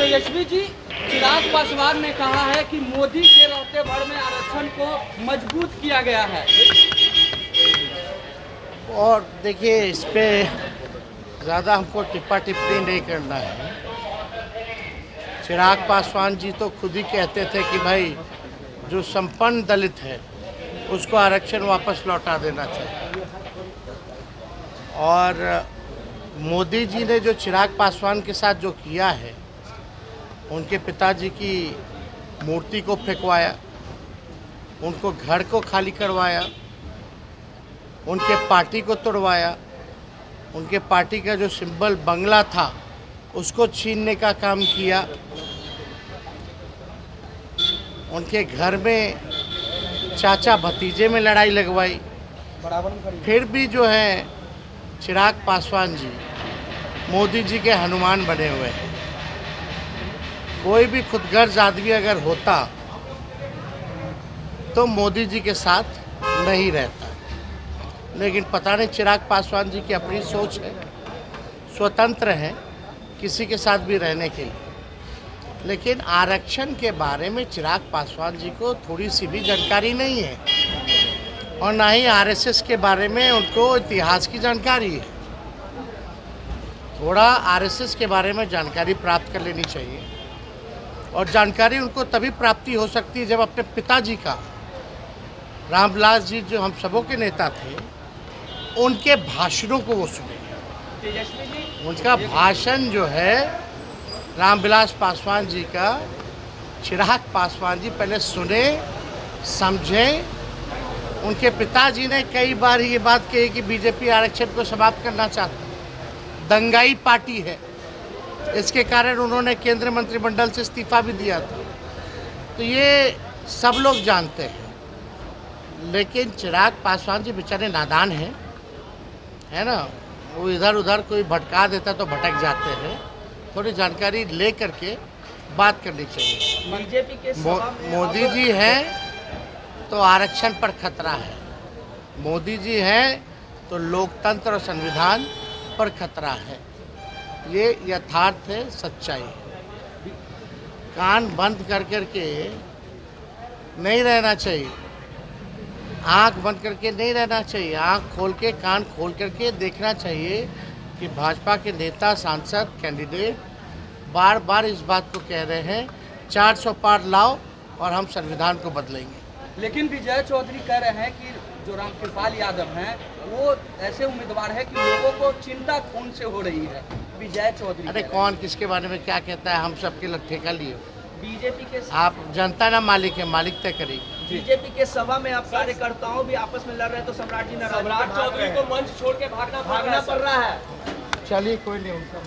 तेजस्वी जी, चिराग पासवान ने कहा है कि मोदी के रहते भर में आरक्षण को मजबूत किया गया है। और देखिए, इस पे ज़्यादा हमको टिप्पा टिप्पणी नहीं करना है। चिराग पासवान जी तो खुद ही कहते थे कि भाई जो संपन्न दलित है उसको आरक्षण वापस लौटा देना चाहिए। और मोदी जी ने जो चिराग पासवान के साथ जो किया है, उनके पिताजी की मूर्ति को फेंकवाया, उनको घर को खाली करवाया, उनके पार्टी को तोड़वाया, उनके पार्टी का जो सिंबल बंगला था उसको छीनने का काम किया, उनके घर में चाचा भतीजे में लड़ाई लगवाई। फिर भी जो है चिराग पासवान जी मोदी जी के हनुमान बने हुए हैं। कोई भी खुदगर्ज आदमी अगर होता तो मोदी जी के साथ नहीं रहता, लेकिन पता नहीं चिराग पासवान जी की अपनी सोच है, स्वतंत्र हैं किसी के साथ भी रहने के लिए। लेकिन आरक्षण के बारे में चिराग पासवान जी को थोड़ी सी भी जानकारी नहीं है, और ना ही आरएसएस के बारे में उनको इतिहास की जानकारी है। थोड़ा आरएसएस के बारे में जानकारी प्राप्त कर लेनी चाहिए, और जानकारी उनको तभी प्राप्ति हो सकती है जब अपने पिताजी का, रामविलास जी जो हम सबों के नेता थे, उनके भाषणों को वो सुने। उनका भाषण जो है रामविलास पासवान जी का, चिराग पासवान जी पहले सुने, समझें। उनके पिताजी ने कई बार ये बात कही कि बीजेपी आरक्षण को समाप्त करना चाहती है, दंगाई पार्टी है, इसके कारण उन्होंने केंद्रीय मंत्रिमंडल से इस्तीफा भी दिया था। तो ये सब लोग जानते हैं, लेकिन चिराग पासवान जी बेचारे नादान हैं, है ना। वो इधर उधर कोई भटका देता तो भटक जाते हैं। थोड़ी जानकारी ले करके बात करनी चाहिए। बीजेपी के मोदी जी हैं तो आरक्षण पर खतरा है, मोदी जी हैं तो लोकतंत्र और संविधान पर खतरा है। ये यथार्थ है, सच्चाई है। कान बंद कर करके नहीं रहना चाहिए, आंख बंद करके नहीं रहना चाहिए, आंख खोल के, कान खोल करके देखना चाहिए कि भाजपा के नेता, सांसद, कैंडिडेट बार बार इस बात को कह रहे हैं 400 पार लाओ और हम संविधान को बदलेंगे। लेकिन विजय चौधरी कह रहे हैं कि जो रामकृपाल यादव हैं वो ऐसे उम्मीदवार है कि लोगों को चिंता कौन से हो रही है। विजय चौधरी, अरे कौन किसके बारे में क्या कहता है, हम सबके ठेका लिए। बीजेपी के आप जनता ना मालिक है, मालिक तय करेगी। बीजेपी के सभा में आप कार्यकर्ताओं भी आपस में लड़ रहे हैं, तो सम्राट जी नाराज, सम्राट चौधरी को मंच छोड़ के भागना पड़ रहा है। चलिए कोई नहीं, उनका